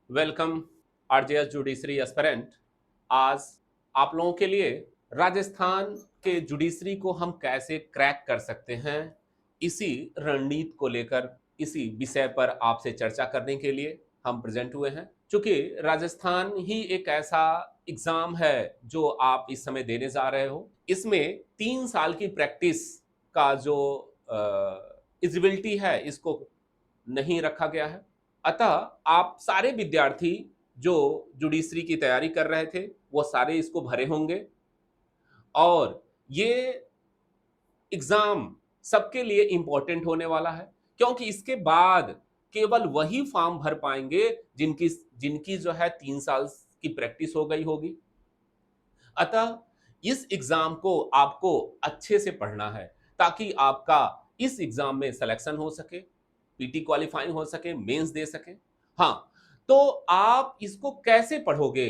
Welcome RJS judiciary aspirant. आज आप लोगों के लिए राजस्थान के जुडिशरी को हम कैसे क्रैक कर सकते हैं, इसी रणनीति को लेकर इसी विषय पर आपसे चर्चा करने के लिए हम प्रेजेंट हुए हैं। क्योंकि राजस्थान ही एक ऐसा एग्जाम है जो आप इस समय देने जा रहे हो। इसमें 3 साल की प्रैक्टिस का जो एलिजिबिलिटी है इसको नहीं रखा गया है। अतः आप सारे विद्यार्थी जो जुडिशरी की तैयारी कर रहे थे वो सारे इसको भरे होंगे और ये एग्जाम सबके लिए इंपॉर्टेंट होने वाला है, क्योंकि इसके बाद केवल वही फॉर्म भर पाएंगे जिनकी जिनकी जो है 3 साल की प्रैक्टिस हो गई होगी। अतः इस एग्जाम को आपको अच्छे से पढ़ना है ताकि आपका इस एग्जाम में सिलेक्शन हो सके, पीटी क्वालिफाइंग हो सके, मेंस दे सके। हाँ, तो आप इसको कैसे पढ़ोगे,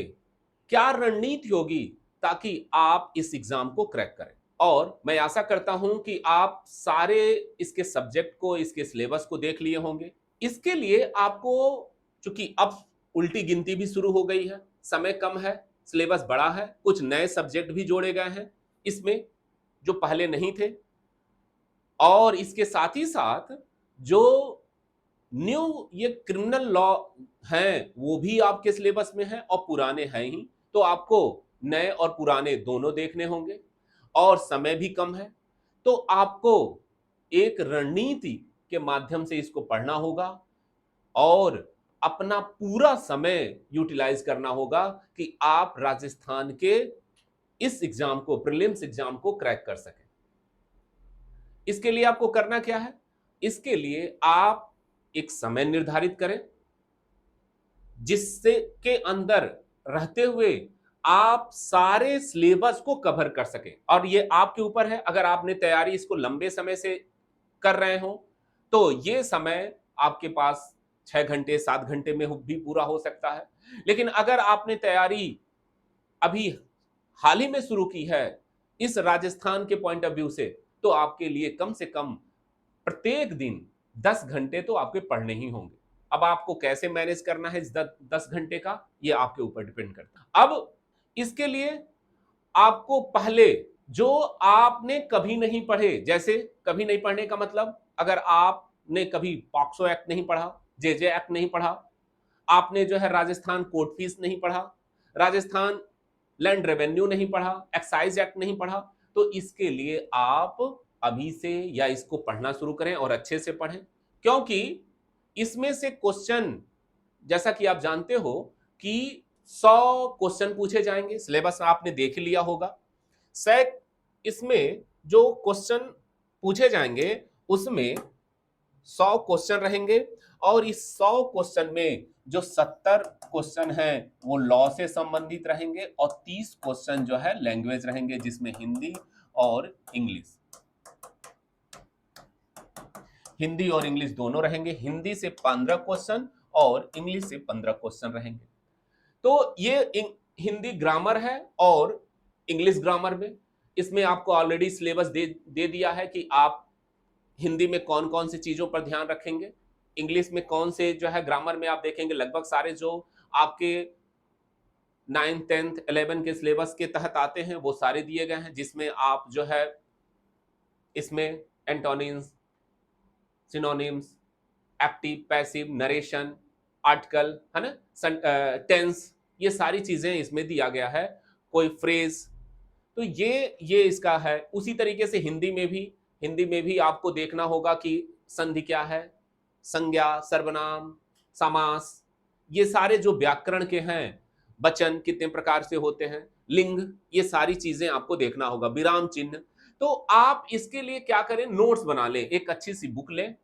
क्या रणनीति होगी ताकि आप इस एग्जाम को क्रैक करें। और मैं आशा करता हूं कि आप सारे इसके सब्जेक्ट को, इसके सिलेबस को देख लिए होंगे। इसके लिए आपको, चूंकि अब उल्टी गिनती भी शुरू हो गई है, समय कम है, सिलेबस बड़ा है, कुछ नए सब्जेक्ट भी जोड़े गए हैं इसमें जो पहले नहीं थे, और इसके साथ ही साथ जो न्यू ये क्रिमिनल लॉ हैं वो भी आपके सिलेबस में है और पुराने हैं ही, तो आपको नए और पुराने दोनों देखने होंगे और समय भी कम है। तो आपको एक रणनीति के माध्यम से इसको पढ़ना होगा और अपना पूरा समय यूटिलाइज करना होगा कि आप राजस्थान के इस एग्जाम को, प्रीलिम्स एग्जाम को क्रैक कर सकें। इसके लिए आपको करना क्या है? इसके लिए आप एक समय निर्धारित करें जिससे के अंदर रहते हुए आप सारे सिलेबस को कवर कर सकें। और ये आपके ऊपर है, अगर आपने तैयारी इसको लंबे समय से कर रहे हो तो ये समय आपके पास 6 घंटे 7 घंटे में भी पूरा हो सकता है। लेकिन अगर आपने तैयारी अभी हाल ही में शुरू की है इस राजस्थान के पॉइंट ऑफ व्यू से, तो आपके लिए कम से कम प्रत्येक दिन 10 घंटे तो आपके पढ़ने ही होंगे। अब आपको कैसे मैनेज करना है इस 10 घंटे का, ये आपके ऊपर डिपेंड करता है। अब इसके लिए आपको पहले जो आपने कभी नहीं पढ़े, जैसे कभी नहीं पढ़ने का मतलब, अगर आपने कभी पॉक्सो एक्ट नहीं पढ़ा, जेजे एक्ट नहीं पढ़ा, आपने जो है राजस्थान कोर्ट फीस नहीं पढ़ा, राजस्थान लैंड रेवेन्यू नहीं पढ़ा, एक्साइज एक्ट नहीं पढ़ा, तो इसके लिए आप अभी से या इसको पढ़ना शुरू करें और अच्छे से पढ़ें। क्योंकि इसमें से क्वेश्चन, जैसा कि आप जानते हो कि 100 क्वेश्चन पूछे जाएंगे, सिलेबस आपने देख लिया होगा। इसमें जो क्वेश्चन पूछे जाएंगे उसमें 100 क्वेश्चन रहेंगे और इस 100 क्वेश्चन में जो 70 क्वेश्चन हैं वो लॉ से संबंधित रहेंगे और 30 क्वेश्चन जो है लैंग्वेज रहेंगे, जिसमें हिंदी और इंग्लिश, हिंदी और इंग्लिश दोनों रहेंगे। हिंदी से 15 क्वेश्चन और इंग्लिश से 15 क्वेश्चन रहेंगे। तो ये हिंदी ग्रामर है और इंग्लिश ग्रामर में इसमें आपको ऑलरेडी सिलेबस दे दिया है कि आप हिंदी में कौन कौन सी चीजों पर ध्यान रखेंगे, इंग्लिश में कौन से जो है ग्रामर में आप देखेंगे। लगभग सारे जो आपके 9th 10th 11 के सिलेबस के तहत आते हैं वो सारे दिए गए हैं, जिसमें आप जो है इसमें antonyms, synonyms, active passive, narration, article, है ना, टेंस, ये सारी चीजें इसमें दिया गया है, कोई फ्रेज, तो ये इसका है। उसी तरीके से हिंदी में भी आपको देखना होगा कि संधि क्या है, संज्ञा, सर्वनाम, समास, ये सारे जो व्याकरण के हैं, वचन कितने प्रकार से होते हैं, लिंग, ये सारी चीजें आपको देखना होगा, विराम चिन्ह। तो आप इसके लिए क्या करें, नोट्स बना लें, एक अच्छी सी बुक लें।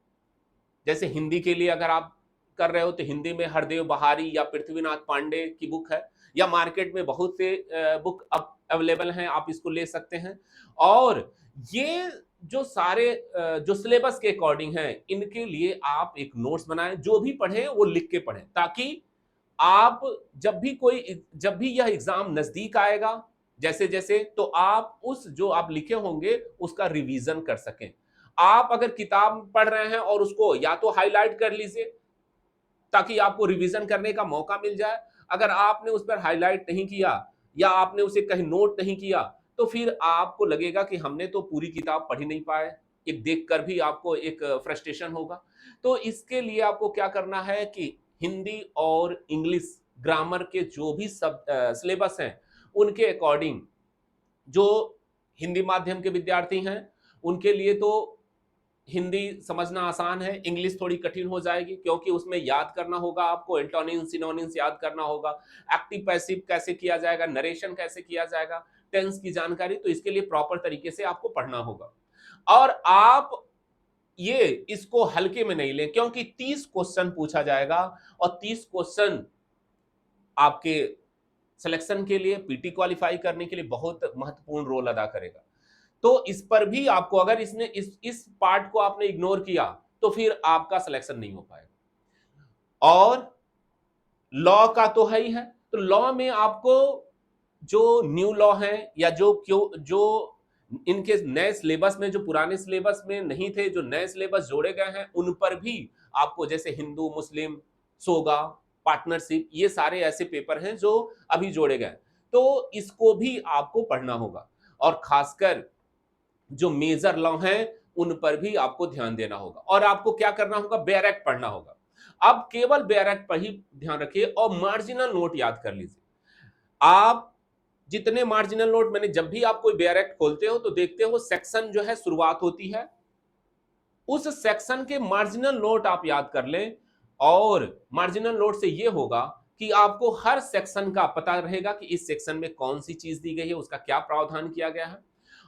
जैसे हिंदी के लिए अगर आप कर रहे हो तो हिंदी में हरदेव बहारी या पृथ्वीनाथ पांडे की बुक है, या मार्केट में बहुत से बुक अब अवेलेबल हैं, आप इसको ले सकते हैं। और ये जो सारे जो सिलेबस के अकॉर्डिंग हैं, इनके लिए आप एक नोट्स बनाएं, जो भी पढ़ें वो लिख के पढ़ें, ताकि आप जब भी यह एग्जाम नजदीक आएगा, जैसे जैसे, तो आप उस जो आप लिखे होंगे उसका रिवीजन कर सकें। आप अगर किताब पढ़ रहे हैं और उसको या तो हाईलाइट कर लीजिए ताकि आपको रिवीजन करने का मौका मिल जाए। अगर आपने उस पर हाईलाइट नहीं किया या आपने उसे कहीं नोट नहीं किया, तो फिर आपको लगेगा कि हमने तो पूरी किताब पढ़ ही नहीं पाए। एक देखकर भी आपको एक फ्रस्ट्रेशन होगा। तो इसके लिए आपको क्या करना है कि हिंदी और इंग्लिश ग्रामर के जो भी सब सिलेबस हैं, उनके अकॉर्डिंग जो हिंदी माध्यम के विद्यार्थी हैं, उनके लिए तो हिंदी समझना आसान है, इंग्लिश थोड़ी कठिन हो जाएगी क्योंकि उसमें याद करना होगा आपको, एंटोनिम्स, सिनोनिम्स याद करना होगा, एक्टिव पैसिव कैसे किया जाएगा, नरेशन कैसे किया जाएगा, टेंस की जानकारी, तो इसके लिए प्रॉपर तरीके से आपको पढ़ना होगा। और आप ये इसको हल्के में नहीं लें क्योंकि 30 क्वेश्चन पूछा जाएगा और 30 क्वेश्चन आपके सिलेक्शन के लिए, पीटी क्वालिफाई करने के लिए बहुत महत्वपूर्ण रोल अदा करेगा। तो इस पर भी आपको, अगर इसने इस पार्ट को आपने इग्नोर किया तो फिर आपका सिलेक्शन नहीं हो पाएगा। और लॉ का तो है ही है, तो लॉ में आपको जो न्यू लॉ है या जो इनके नए सिलेबस में, जो पुराने सिलेबस में नहीं थे, जो नए सिलेबस जोड़े गए हैं, उन पर भी आपको, जैसे हिंदू, मुस्लिम, सोगा, पार्टनरशिप, ये सारे ऐसे पेपर हैं जो अभी जोड़े गए, तो इसको भी आपको पढ़ना होगा। और खासकर जो मेजर लॉ हैं उन पर भी आपको ध्यान देना होगा। और आपको क्या करना होगा, बेयर एक्ट पढ़ना होगा। अब केवल बेयर एक्ट पर ही ध्यान रखिए और मार्जिनल नोट याद कर लीजिए। आप जितने मार्जिनल नोट, मैंने जब भी आप कोई बेयर एक्ट खोलते हो तो देखते हो सेक्शन जो है शुरुआत होती है, उस सेक्शन के मार्जिनल नोट आप याद कर लें। और मार्जिनल नोट से यह होगा कि आपको हर सेक्शन का पता रहेगा कि इस सेक्शन में कौन सी चीज दी गई है, उसका क्या प्रावधान किया गया है।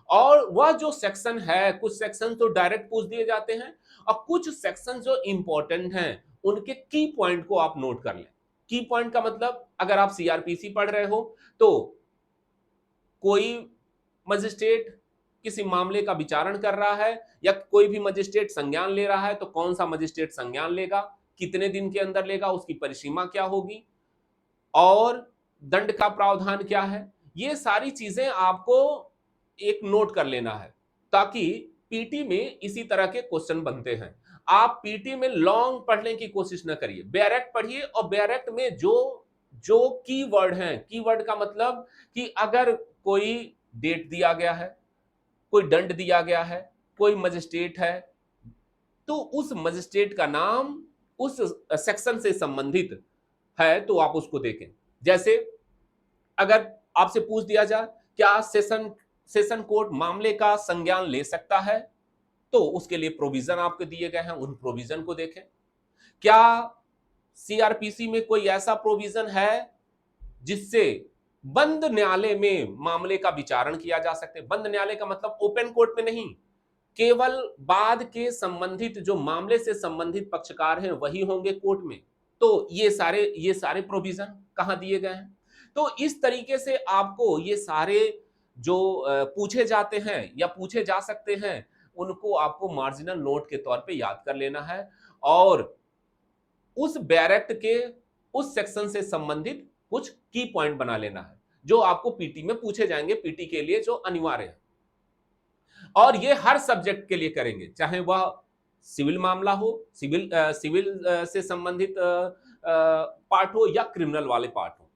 और वह जो सेक्शन है, कुछ सेक्शन तो डायरेक्ट पूछ दिए जाते हैं और कुछ सेक्शन जो इंपॉर्टेंट हैं उनके की पॉइंट को आप नोट कर लें। की पॉइंट का मतलब, अगर आप सीआरपीसी पढ़ रहे हो तो कोई मजिस्ट्रेट किसी मामले का विचारण कर रहा है या कोई भी मजिस्ट्रेट संज्ञान ले रहा है, तो कौन सा मजिस्ट्रेट संज्ञान लेगा, कितने दिन के अंदर लेगा, उसकी परिसीमा क्या होगी और दंड का प्रावधान क्या है, ये सारी चीजें आपको एक नोट कर लेना है ताकि पीटी में इसी तरह के क्वेश्चन बनते हैं। आप पीटी में लॉन्ग पढ़ने की कोशिश न करिए, बैरेक्ट पढ़िए और बैरेक्ट में जो जो कीवर्ड हैं, कीवर्ड का मतलब कि अगर कोई डेट दिया गया है, कोई दंड दिया गया है, कोई मजिस्ट्रेट है, तो उस मजिस्ट्रेट का नाम उस सेक्शन से संबंधित है तो आप उसको देखें। जैसे अगर आपसे पूछ दिया जाए क्या सेशन कोर्ट मामले का संज्ञान ले सकता है, तो उसके लिए प्रोविजन आपको दिए गए हैं, उन प्रोविजन को देखें। क्या सीआरपीसी में कोई ऐसा प्रोविजन है जिससे बंद न्यायालय में मामले का विचारण किया जा सकता है? बंद न्यायालय का मतलब ओपन कोर्ट में नहीं, केवल बाद के संबंधित जो मामले से संबंधित पक्षकार हैं वही होंगे कोर्ट में। तो ये सारे प्रोविजन कहां दिए गए हैं? तो इस तरीके से आपको ये सारे जो पूछे जाते हैं या पूछे जा सकते हैं, उनको आपको मार्जिनल नोट के तौर पे याद कर लेना है और उस बैरेक्ट के उस सेक्शन से संबंधित कुछ की पॉइंट बना लेना है जो आपको पीटी में पूछे जाएंगे, पीटी के लिए जो अनिवार्य है। और ये हर सब्जेक्ट के लिए करेंगे, चाहे वह सिविल मामला हो, सिविल से संबंधित पार्ट हो या क्रिमिनल वाले पार्ट हो।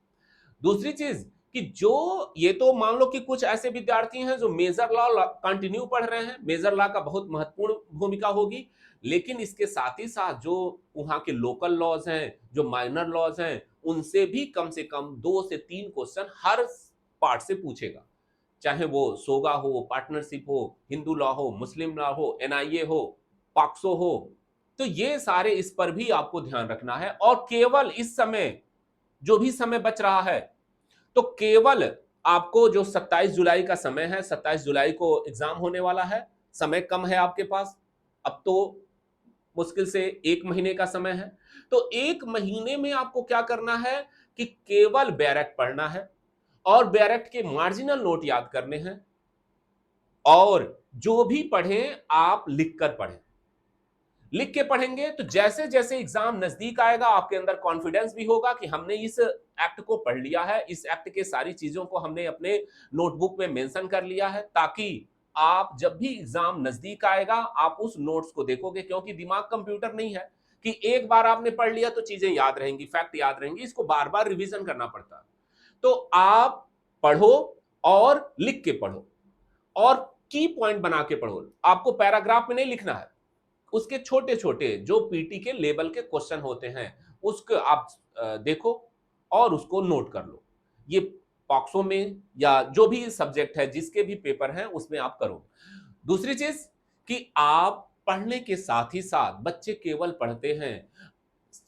दूसरी चीज कि जो ये तो मान लो कि कुछ ऐसे विद्यार्थी हैं जो मेजर लॉ कंटिन्यू पढ़ रहे हैं, मेजर लॉ का बहुत महत्वपूर्ण भूमिका होगी, लेकिन इसके साथ ही साथ जो वहां के लोकल लॉज हैं, जो माइनर लॉज हैं, उनसे भी कम से कम 2 से 3 क्वेश्चन हर पार्ट से पूछेगा, चाहे वो सोगा हो, पार्टनरशिप हो, हिंदू लॉ हो, मुस्लिम लॉ हो, एनआईए हो, पॉक्सो हो। तो ये सारे, इस पर भी आपको ध्यान रखना है। और केवल इस समय, जो भी समय बच रहा है, तो केवल आपको जो 27 जुलाई का समय है, 27 जुलाई को एग्जाम होने वाला है, समय कम है आपके पास, अब तो मुश्किल से 1 महीने का समय है। तो 1 महीने में आपको क्या करना है कि केवल बैरेक्ट पढ़ना है और बैरेक्ट के मार्जिनल नोट याद करने हैं और जो भी पढ़ें आप लिख कर पढ़ें। लिख के पढ़ेंगे तो जैसे जैसे एग्जाम नजदीक आएगा आपके अंदर कॉन्फिडेंस भी होगा कि हमने इस एक्ट को पढ़ लिया है, इस एक्ट के सारी चीजों को हमने अपने नोटबुक में मेंशन कर लिया है, ताकि आप जब भी एग्जाम नजदीक आएगा आप उस नोट्स को देखोगे, क्योंकि दिमाग कंप्यूटर नहीं है कि एक बार आपने पढ़ लिया तो चीजें याद रहेंगी, फैक्ट याद रहेंगी, इसको बार बार रिवीजन करना पड़ता है। तो आप पढ़ो और लिख के पढ़ो और की पॉइंट बना के पढ़ो। आपको पैराग्राफ में नहीं लिखना है, उसके छोटे छोटे जो पीटी के लेवल के क्वेश्चन होते हैं उसको आप देखो और उसको नोट कर लो। ये पॉक्सो में या जो भी सब्जेक्ट है, जिसके भी पेपर हैं, उसमें आप करो। दूसरी चीज कि आप पढ़ने के साथ ही साथ, बच्चे केवल पढ़ते हैं,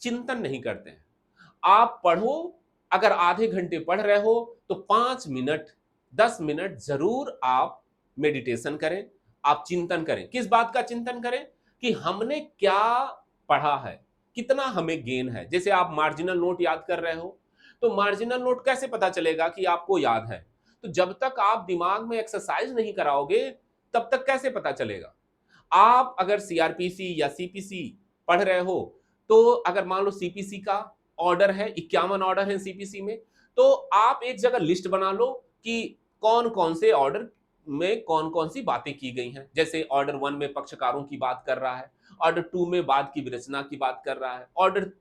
चिंतन नहीं करते हैं। आप पढ़ो, अगर आधे घंटे पढ़ रहे हो तो 5 मिनट 10 मिनट जरूर आप मेडिटेशन करें, आप चिंतन करें। किस बात का चिंतन करें? कि हमने क्या पढ़ा है, कितना हमें गेन है। जैसे आप मार्जिनल नोट याद कर रहे हो, तो मार्जिनल नोट कैसे पता चलेगा कि आपको याद है? तो जब तक आप दिमाग में एक्सरसाइज नहीं कराओगे तब तक कैसे पता चलेगा? आप अगर सीआरपीसी या सीपीसी पढ़ रहे हो, तो अगर मान लो सीपीसी का ऑर्डर है, 51 ऑर्डर है सीपीसी में, तो आप एक जगह लिस्ट बना लो कि कौन कौन से ऑर्डर में कौन कौन सी बातें की गई हैं। जैसे ऑर्डर 1 में पक्षकारों की बात कर रहा है, ऑर्डर 2 में वाद की विरचना की बात कर रहा है, ऑर्डर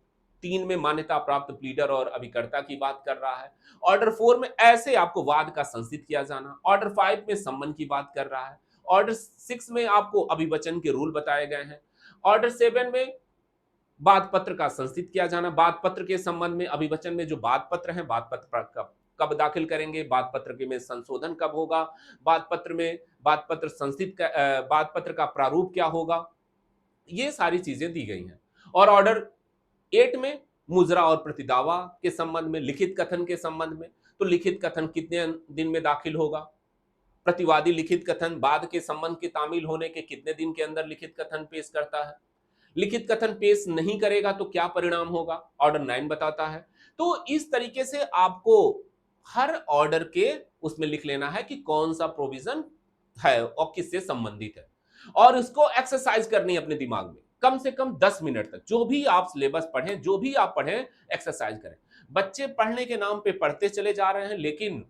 3 में मान्यता प्राप्त प्लीडर और अभिकर्ता की बात कर रहा है, ऑर्डर 4 में ऐसे आपको वाद का संस्थित किया जाना, ऑर्डर 5 में सम्मन की बात कर रहा है, ऑर्डर 6 में आपको अभिवचन के रूल बताए गए हैं, ऑर्डर 7 में बात पत्र का संस्थित किया जाना, बात पत्र के संबंध में अभिवचन में जो बात पत्र है, बात पत्र कब कब दाखिल करेंगे, बात पत्र के में संशोधन कब होगा, बात पत्र में बात पत्र बात पत्र का प्रारूप क्या होगा, ये सारी चीजें दी गई हैं। और ऑर्डर 8 में मुजरा और प्रतिदावा के संबंध में, लिखित कथन के संबंध में, तो लिखित कथन कितने दिन में दाखिल होगा, प्रतिवादी लिखित कथन बाद के संबंध के तामील होने के कितने दिन के अंदर लिखित कथन पेश करता है, लिखित कथन पेश नहीं करेगा तो क्या परिणाम होगा, ऑर्डर 9 बताता है। तो इस तरीके से आपको हर ऑर्डर के उसमें लिख लेना है कि कौन सा प्रोविजन है और किससे संबंधित है, और इसको एक्सरसाइज करनी है अपने दिमाग में कम से कम 10 मिनट तक। जो भी आप सिलेबस पढ़ें, जो भी आप पढ़ें, एक्सरसाइज करें। बच्चे पढ़ने के नाम पे पढ़ते चले जा रहे हैं, लेकिन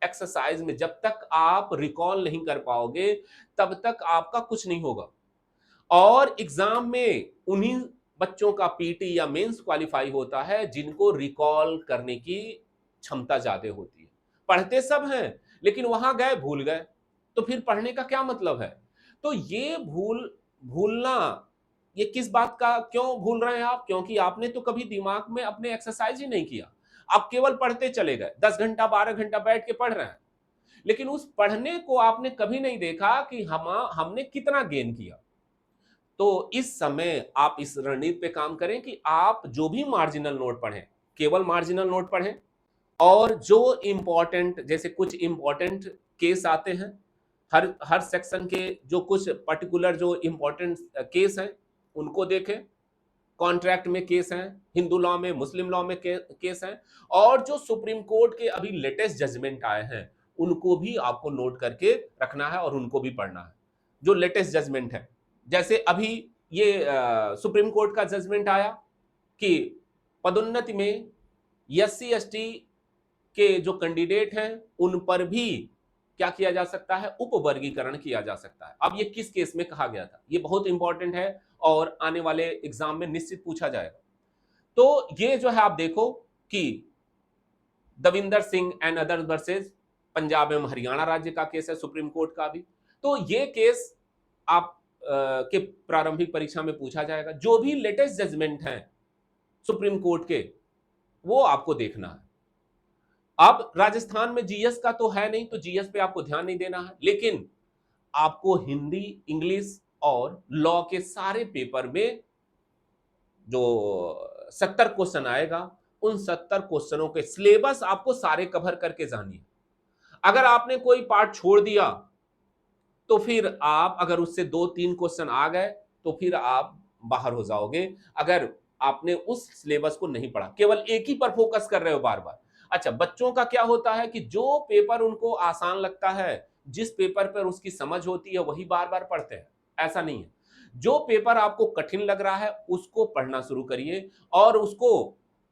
एक्सरसाइज में जब तक आप रिकॉल नहीं कर पाओगे तब तक आपका कुछ नहीं होगा। और एग्जाम में उन्हीं बच्चों का पीटी या मेंस क्वालिफाई होता है जिनको रिकॉल करने की क्षमता ज्यादा होती है। पढ़ते सब हैं लेकिन वहां गए भूल गए, तो फिर पढ़ने का क्या मतलब है? तो ये भूलना, ये किस बात का क्यों भूल रहे हैं आप? क्योंकि आपने तो कभी दिमाग में अपने एक्सरसाइज ही नहीं किया। आप केवल पढ़ते चले गए, 10 घंटा 12 घंटा बैठ के पढ़ रहे हैं, लेकिन उस पढ़ने को आपने कभी नहीं देखा कि हमने कितना गेन किया। तो इस समय आप इस रणनीति पे काम करें कि आप जो भी मार्जिनल नोट पढ़ें, केवल मार्जिनल नोट पढ़ें, और जो इंपॉर्टेंट, जैसे कुछ इंपॉर्टेंट केस आते हैं हर हर सेक्शन के, जो कुछ पर्टिकुलर जो इंपॉर्टेंट केस हैं उनको देखें। कॉन्ट्रैक्ट में केस हैं, हिंदू लॉ में, मुस्लिम लॉ में केस हैं, और जो सुप्रीम कोर्ट के अभी लेटेस्ट जजमेंट आए हैं उनको भी आपको नोट करके रखना है और उनको भी पढ़ना है, जो लेटेस्ट जजमेंट है। जैसे अभी ये सुप्रीम कोर्ट का जजमेंट आया कि पदोन्नति में एससी एसटी के जो कैंडिडेट हैं उन पर भी क्या किया जा सकता है, उपवर्गीकरण किया जा सकता है। अब ये किस केस में कहा गया था, ये बहुत इंपॉर्टेंट है और आने वाले एग्जाम में निश्चित पूछा जाएगा। तो ये जो है आप देखो कि Davinder Singh and other versus Punjab एवं हरियाणा राज्य का केस है, सुप्रीम कोर्ट का भी। तो ये केस आप के प्रारंभिक परीक्षा में पूछा जाएगा। जो भी लेटेस्ट जजमेंट हैं सुप्रीम कोर्ट के, वो आपको देखना है। अब राजस्थान में जीएस का तो है नहीं, तो जीएस पे आपको ध्यान नहीं देना है, लेकिन आपको हिंदी, इंग्लिश और लॉ के सारे पेपर में जो 70 क्वेश्चन आएगा, उन 70 क्वेश्चनों के सिलेबस आपको सारे कवर करके जानिए। अगर आपने कोई पार्ट छोड़ दिया तो फिर आप, अगर उससे 2-3 क्वेश्चन आ गए तो फिर आप बाहर हो जाओगे, अगर आपने उस सिलेबस को नहीं पढ़ा, केवल एक ही पर फोकस कर रहे हो बार बार। अच्छा, बच्चों का क्या होता है कि जो पेपर उनको आसान लगता है, जिस पेपर पर उसकी समझ होती है, वही बार बार पढ़ते हैं। ऐसा नहीं है, जो पेपर आपको कठिन लग रहा है उसको पढ़ना शुरू करिए और उसको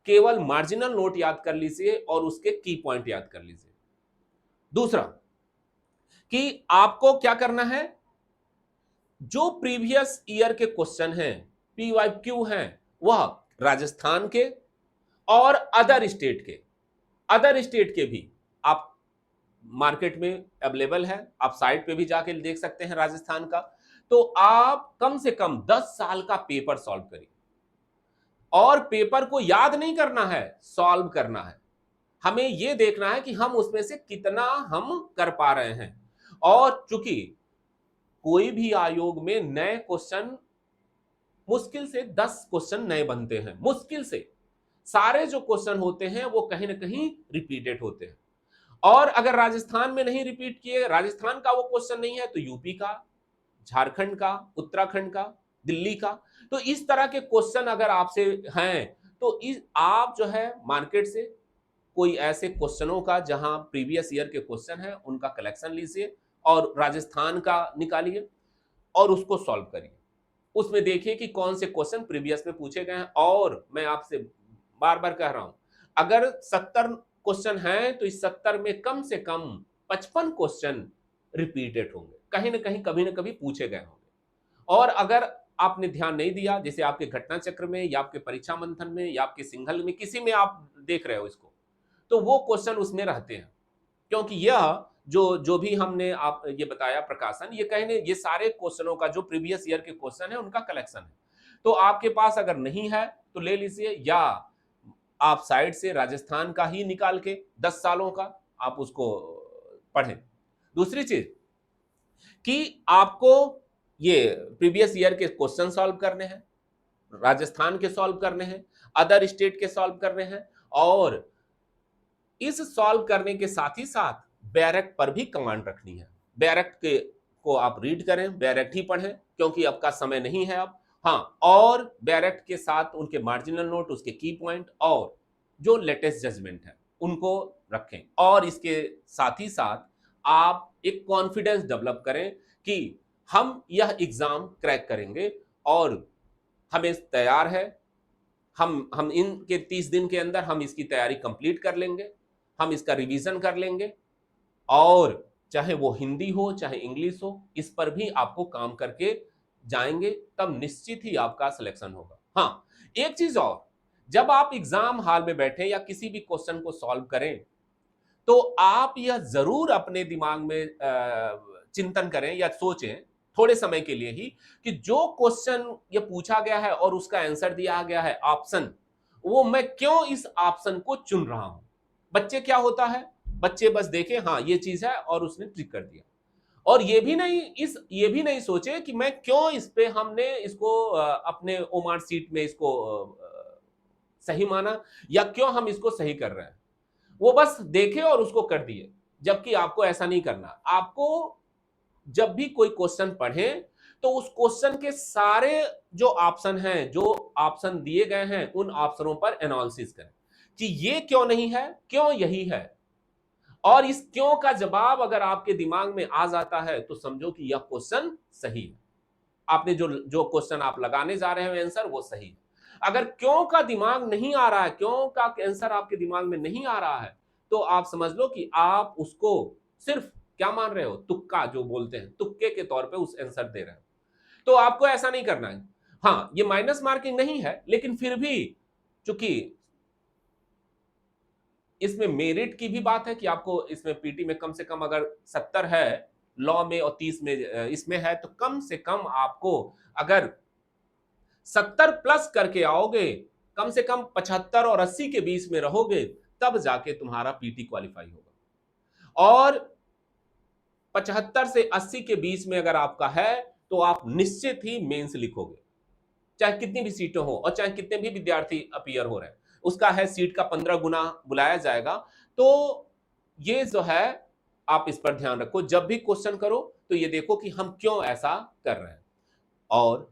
केवल मार्जिनल नोट याद कर लीजिए और उसके की पॉइंट याद कर लीजिए। दूसरा कि आपको क्या करना है, जो प्रीवियस ईयर के क्वेश्चन हैं, पीवाईक्यू हैं, वह राजस्थान के और अदर स्टेट के भी आप मार्केट में अवेलेबल है, आप साइट पे भी जाके देख सकते हैं राजस्थान का। तो आप कम से कम 10 साल का पेपर सॉल्व करिए, और पेपर को याद नहीं करना है, सॉल्व करना है। हमें यह देखना है कि हम उसमें से कितना हम कर पा रहे हैं। और चूंकि कोई भी आयोग में नए क्वेश्चन, मुश्किल से 10 क्वेश्चन नए बनते हैं, मुश्किल से। सारे जो क्वेश्चन होते हैं वो कहीं ना कहीं रिपीटेड होते हैं। और अगर राजस्थान में नहीं रिपीट किए, राजस्थान का वो क्वेश्चन नहीं है, तो यूपी का, झारखंड का, उत्तराखंड का, दिल्ली का। तो इस तरह के क्वेश्चन अगर आपसे हैं, तो आप जो है मार्केट से कोई ऐसे क्वेश्चनों का जहां प्रीवियस ईयर के क्वेश्चन है उनका कलेक्शन लीजिए, और राजस्थान का निकालिए और उसको सॉल्व करिए। उसमें देखिए कि कौन से क्वेश्चन प्रीवियस में पूछे गए हैं। और मैं आपसे बार बार कह रहा हूं, अगर 70 क्वेश्चन हैं तो इस 70 में कम से कम 55 क्वेश्चन रिपीटेड होंगे, कहीं ना कहीं कभी ना कभी पूछे गए होंगे। और अगर आपने ध्यान नहीं दिया, जैसे आपके घटना चक्र में या आपके परीक्षा मंथन में या आपके सिंगल में, किसी में आप देख रहे हो इसको, तो वो क्वेश्चन उसमें रहते हैं। क्योंकि यह जो जो भी हमने आप ये बताया प्रकाशन, ये कहने ये सारे क्वेश्चनों का जो प्रीवियस ईयर के क्वेश्चन है उनका कलेक्शन है। तो आपके पास अगर नहीं है तो ले लीजिए, या आप साइड से राजस्थान का ही निकाल के 10 सालों का आप उसको पढ़ें। दूसरी चीज कि आपको ये प्रीवियस ईयर के क्वेश्चन सॉल्व करने हैं, राजस्थान के सॉल्व करने हैं, अदर स्टेट के सॉल्व करने हैं, और इस सॉल्व करने के साथ ही साथ बैरेक्ट पर भी कमांड रखनी है। बैरेक्ट के को आप रीड करें, बैरेक्ट ही पढ़ें, क्योंकि अब का समय नहीं है अब। हाँ, और बैरेक्ट के साथ उनके मार्जिनल नोट, उसके की पॉइंट और जो लेटेस्ट जजमेंट है उनको रखें। और इसके साथ ही साथ आप एक कॉन्फिडेंस डेवलप करें कि हम यह एग्जाम क्रैक करेंगे, और हमें तैयार है। हम इनके 30 दिन के अंदर हम इसकी तैयारी कंप्लीट कर लेंगे, हम इसका रिवीजन कर लेंगे, और चाहे वो हिंदी हो चाहे इंग्लिश हो, इस पर भी आपको काम करके जाएंगे, तब निश्चित ही आपका सिलेक्शन होगा। हाँ, एक चीज और, जब आप एग्जाम हॉल में बैठे या किसी भी क्वेश्चन को सॉल्व करें, तो आप यह जरूर अपने दिमाग में चिंतन करें या सोचें, थोड़े समय के लिए ही, कि जो क्वेश्चन ये पूछा गया है और उसका आंसर दिया गया है ऑप्शन, वो मैं क्यों इस ऑप्शन को चुन रहा हूं। बच्चे क्या होता है, बच्चे बस देखे हाँ ये चीज है और उसने क्लिक कर दिया, और ये भी नहीं सोचे कि मैं क्यों इस पे हमने इसको अपने ओमार सीट में इसको सही माना, या क्यों हम इसको सही कर रहे हैं। वो बस देखे और उसको कर दिए। जबकि आपको ऐसा नहीं करना। आपको जब भी कोई क्वेश्चन पढ़े, तो उस क्वेश्चन के सारे जो ऑप्शन हैं, जो ऑप्शन दिए गए हैं, उन ऑप्शनों पर एनालिसिस करें कि ये क्यों नहीं है, क्यों यही है। और इस क्यों का जवाब अगर आपके दिमाग में आ जाता है, तो समझो कि यह क्वेश्चन सही है। आपने जो जो क्वेश्चन आप लगाने जा रहे हैं आंसर, वो सही है। अगर क्यों का दिमाग नहीं आ रहा है, क्यों का आंसर आपके दिमाग में नहीं आ रहा है, तो आप समझ लो कि आप उसको सिर्फ क्या मान रहे हो, तुक्का जो बोलते हैं, तुक्के के तौर पे उस आंसर दे रहे हो। तो आपको ऐसा नहीं करना है। हाँ, ये माइनस मार्किंग नहीं है, लेकिन फिर भी चूंकि इसमें मेरिट की भी बात है कि आपको इसमें पीटी में कम से कम अगर 70 है लॉ में और 30 में इसमें है, तो कम से कम आपको अगर 70 प्लस करके आओगे, कम से कम 75 और 80 के बीच में रहोगे, तब जाके तुम्हारा पीटी क्वालिफाई होगा। और 75 से 80 के बीच में अगर आपका है, तो आप निश्चित ही मेंस लिखोगे, चाहे कितनी भी सीटें हो और चाहे कितने भी विद्यार्थी अपीयर हो रहे हैं। उसका है सीट का 15 गुना बुलाया जाएगा। तो ये जो है, आप इस पर ध्यान रखो, जब भी क्वेश्चन करो तो ये देखो कि हम क्यों ऐसा कर रहे हैं, और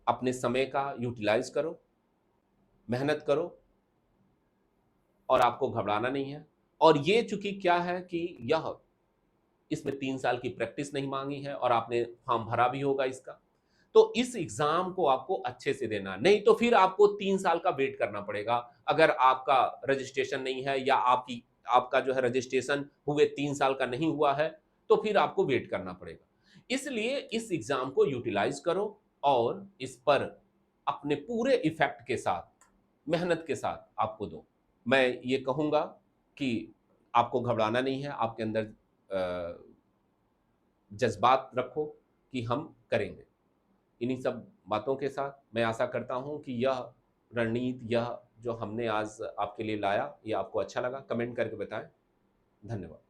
अपने समय का यूटिलाइज करो, मेहनत करो, और आपको घबराना नहीं है। और ये चूंकि क्या है कि यह इसमें 3 साल की प्रैक्टिस नहीं मांगी है, और आपने फॉर्म भरा भी होगा इसका, तो इस एग्जाम को आपको अच्छे से देना, नहीं तो फिर आपको 3 साल का वेट करना पड़ेगा। अगर आपका रजिस्ट्रेशन नहीं है, या आपका जो है रजिस्ट्रेशन हुए 3 साल का नहीं हुआ है, तो फिर आपको वेट करना पड़ेगा। इसलिए इस एग्जाम को यूटिलाइज करो, और इस पर अपने पूरे इफेक्ट के साथ, मेहनत के साथ आपको दूं। मैं ये कहूंगा कि आपको घबराना नहीं है, आपके अंदर जज्बात रखो कि हम करेंगे। इन्हीं सब बातों के साथ मैं आशा करता हूं कि यह रणनीति, यह जो हमने आज आपके लिए लाया, ये आपको अच्छा लगा। कमेंट करके बताएं। धन्यवाद।